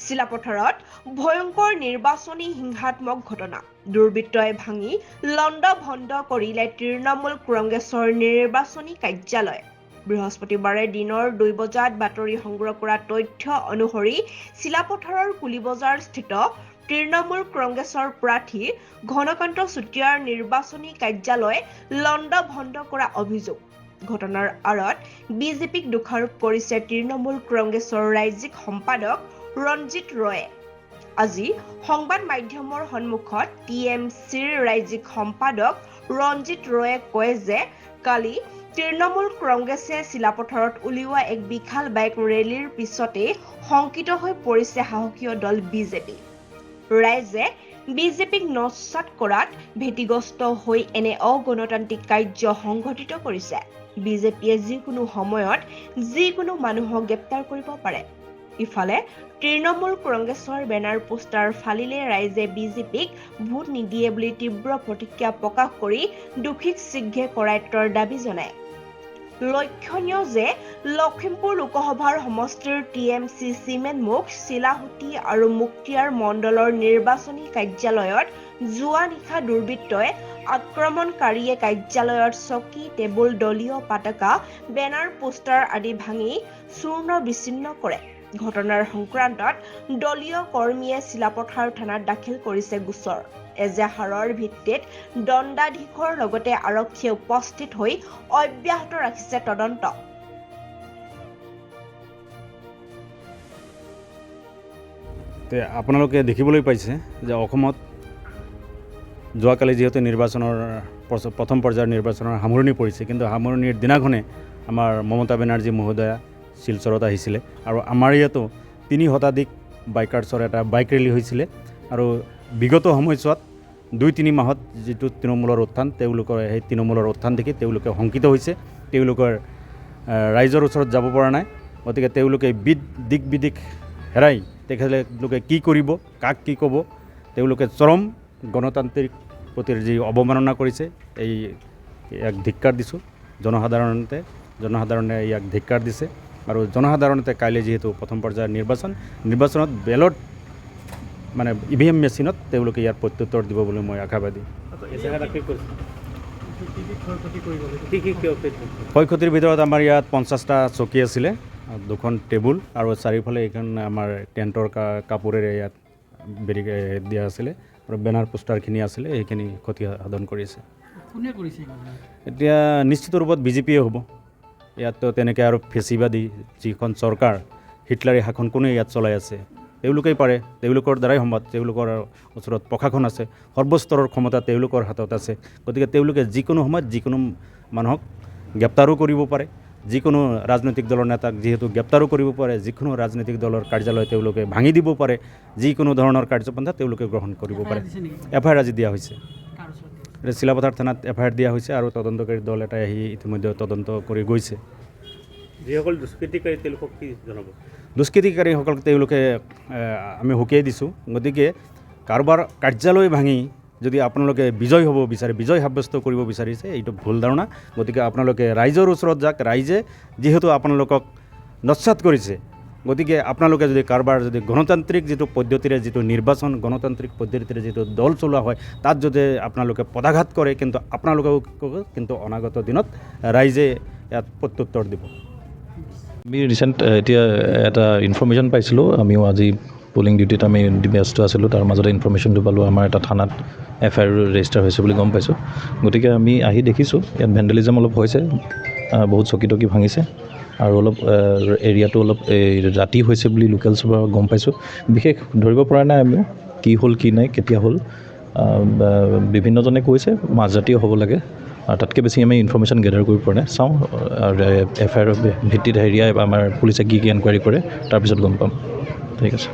চিলাপথাৰত ভয়ংকৰ নিৰ্বাচনী হিংসাত্মক ঘটনা দুৰ্বৃত্তই ভাঙি লণ্ড ভণ্ড কৰিলে তৃণমূল কংগ্ৰেছৰ নিৰ্বাচনী কাৰ্যালয়। বৃহস্পতিবাৰে দিনৰ 2 বজাত বাতৰি সংগ্ৰহ কৰা তথ্য অনুসৰি চিলাপথাৰৰ কুলিবজাৰ স্থিত তৃণমূল কংগ্ৰেছৰ প্ৰাৰ্থী ঘনকান্ত চুতীয়াৰ নিৰ্বাচনী কাৰ্যালয় লণ্ড ভণ্ড কৰা অভিযোগ। ঘটনাৰ আঁৰত বিজেপিক দোষাৰোপ কৰিছে তৃণমূল কংগ্ৰেছৰ ৰাজ্যিক সম্পাদক ৰঞ্জিত ৰয়ে। আজি সংবাদ মাধ্যমৰ সন্মুখত টিএমচিৰ ৰাজ্যিক সম্পাদক ৰঞ্জিত ৰয়ে কয় যে কালি তৃণমূল কংগ্ৰেছে চিলাপথাৰত উলিওৱা এক বিশাল বাইক ৰেলীৰ পিছতে শংকিত হৈ পৰিছে সাহসীয় দল বিজেপি। ৰাইজে বিজেপিক নস্যাৎ কৰাত ভীতিগ্ৰস্ত হৈ এনে অগণতান্ত্ৰিক কাৰ্য সংঘটিত কৰিছে। বিজেপিয়ে যিকোনো সময়ত যিকোনো মানুহক গ্ৰেপ্তাৰ কৰিব পাৰে। ইফালে তৃণমূল কংগ্ৰেছৰ বেনাৰ পোষ্টাৰ ফালিলে ৰাইজে বিজেপিক ভোট নিদিয়ে বুলি তীব্ৰ প্ৰতিক্ৰিয়া প্ৰকাশ কৰি দোষীক শীঘ্ৰে কৰায়ত্বৰ দাবী জনায়। লক্ষণীয় যে লখিমপুৰ লোকসভাৰ সমষ্টিৰ টিএমচি চিমেনমুখ চিলাহুটি আৰু মুক্তিয়াৰ মণ্ডলৰ নিৰ্বাচনী কাৰ্যালয়ত যোৱা নিশা দুৰ্বৃত্তই আক্ৰমণকাৰীয়ে কাৰ্যালয়ত চকী টেবুল দলীয় পতাকা বেনাৰ পোষ্টাৰ আদি ভাঙি চূৰ্ণ বিচ্ছিন্ন কৰে। ঘটনাৰ সংক্ৰান্তত দলীয় কৰ্মীয়ে চিলাপথাৰ থানাত দাখিল কৰিছে গোচৰ। এজাহাৰৰ ভিত্তিত দণ্ডাধীশৰ লগতে আৰক্ষীয়ে উপস্থিত হৈ অব্যাহত ৰাখিছে তদন্ত। আপোনালোকে দেখিবলৈ পাইছে যে অসমত যোৱাকালি যিহেতু নিৰ্বাচনৰ প্ৰথম পৰ্যায়ৰ নিৰ্বাচনৰ সামৰণি পৰিছে, কিন্তু সামৰণিৰ দিনাখনে আমাৰ মমতা বেনাৰ্জী মহোদয়া শিলচৰত আহিছিলে আৰু আমাৰ ইয়াতো 3 শতাধিক বাইকাৰ্ছৰ এটা বাইক ৰেলী হৈছিলে। আৰু বিগত সময়ছোৱাত 2-3 মাহত যিটো তৃণমূলৰ উত্থান, তেওঁলোকৰ সেই তৃণমূলৰ উত্থান দেখি তেওঁলোকে শংকিত হৈছে। তেওঁলোকৰ ৰাইজৰ ওচৰত যাব পৰা নাই। গতিকে তেওঁলোকে দিক বিদিক হেৰাই তেখেতলোকে কি কৰিব, কাক কি ক'ব, তেওঁলোকে চৰম গণতান্ত্ৰিক প্ৰতি যি অৱমাননা কৰিছে, এই ইয়াক ধিক্কাৰ দিছোঁ। জনসাধাৰণে ইয়াক ধিক্কাৰ দিছে। আৰু জনসাধাৰণতে কাইলৈ যিহেতু প্ৰথম পৰ্যায়ৰ নিৰ্বাচনত বেলট মানে EVM মেচিনত তেওঁলোকে ইয়াৰ প্ৰত্যুত্তৰ দিব বুলি মই আশাবাদী। ক্ষয়ক্ষতিৰ ভিতৰত আমাৰ ইয়াত 50টা চকী আছিলে, 2খন টেবুল আৰু চাৰিওফালে এইখন আমাৰ টেণ্টৰ কাপোৰেৰে ইয়াত বেৰিকেড দিয়া আছিলে আৰু বেনাৰ পোষ্টাৰখিনি আছিলে, সেইখিনি ক্ষতি সাধন কৰিছে। এতিয়া নিশ্চিত ৰূপত বিজেপিয়ে হ'ব। ইয়াততো তেনেকৈ আৰু ফেচিবাদী যিখন চৰকাৰ, হিটলাৰী শাসন কোনে ইয়াত চলাই আছে, তেওঁলোকেই পাৰে। তেওঁলোকৰ দ্বাৰাই সম্ভৱ। তেওঁলোকৰ ওচৰত প্ৰশাসন আছে, সৰ্বস্তৰৰ ক্ষমতা তেওঁলোকৰ হাতত আছে। গতিকে তেওঁলোকে যিকোনো সময়ত যিকোনো মানুহক গ্ৰেপ্তাৰো কৰিব পাৰে। যিকোনো ৰাজনৈতিক দলৰ নেতাক যিহেতু গ্ৰেপ্তাৰো কৰিব পাৰে, যিকোনো ৰাজনৈতিক দলৰ কাৰ্যালয় তেওঁলোকে ভাঙি দিব পাৰে, যিকোনো ধৰণৰ কাৰ্যপন্থা তেওঁলোকে গ্ৰহণ কৰিব পাৰে। FIR আজি দিয়া হৈছে, চিলাপথাৰ থানাত FIR দিয়া হৈছে আৰু তদন্তকাৰী দল এটাই আহি ইতিমধ্যে তদন্ত কৰি গৈছে। যিসকল দুষ্কৃতিকাৰী তেওঁলোকক কি জনাব? দুষ্কৃতিকাৰীসকলক তেওঁলোকে আমি সকীয়াই দিছোঁ। গতিকে কাৰোবাৰ কাৰ্যালয় ভাঙি যদি আপোনালোকে বিজয় হ'ব বিচাৰে, বিজয় সাব্যস্ত কৰিব বিচাৰিছে, এইটো ভুল ধাৰণা। গতিকে আপোনালোকে ৰাইজৰ ওচৰত যাওক। ৰাইজে যিহেতু আপোনালোকক নস্যাৎ কৰিছে, গতিকে আপোনালোকে যদি কাৰোবাৰ যদি গণতান্ত্ৰিক যিটো পদ্ধতিৰে যিটো নিৰ্বাচন, গণতান্ত্ৰিক পদ্ধতিৰে যিটো দল চলোৱা হয়, তাত যদি আপোনালোকে পদাঘাত কৰে, কিন্তু আপোনালোকেও কিন্তু অনাগত দিনত ৰাইজে ইয়াত প্ৰত্যুত্তৰ দিব। আমি ৰিচেণ্ট এতিয়া এটা ইনফৰ্মেশ্যন পাইছিলোঁ। আমিও আজি পলিং ডিউটিত আমি ব্যস্ত আছিলোঁ, তাৰ মাজতে ইনফৰ্মেশ্যনটো পালোঁ আমাৰ এটা থানাত FIR ৰেজিষ্টাৰ হৈছে বুলি গম পাইছোঁ। গতিকে আমি আহি দেখিছোঁ ইয়াত ভেণ্ডেলিজম অলপ হৈছে, বহুত চকী টকী ভাঙিছে আৰু অলপ এৰিয়াটো অলপ ৰাতি হৈছে বুলি লোকেলছৰ পৰা গম পাইছোঁ। বিশেষ ধৰিব পৰা নাই আমিও কি হ'ল কি নাই কেতিয়া হ'ল। বিভিন্নজনে কৈছে মাজৰাতিও হ'ব লাগে, আৰু তাতকৈ বেছি আমি ইনফৰ্মেশ্যন গেডাৰ কৰিব পৰা নাই। চাওঁ FIR ভিত্তিত হেৰিয়াই আমাৰ পুলিচে কি এনকুৱাৰী কৰে, তাৰপিছত গম পাম। ঠিক আছে।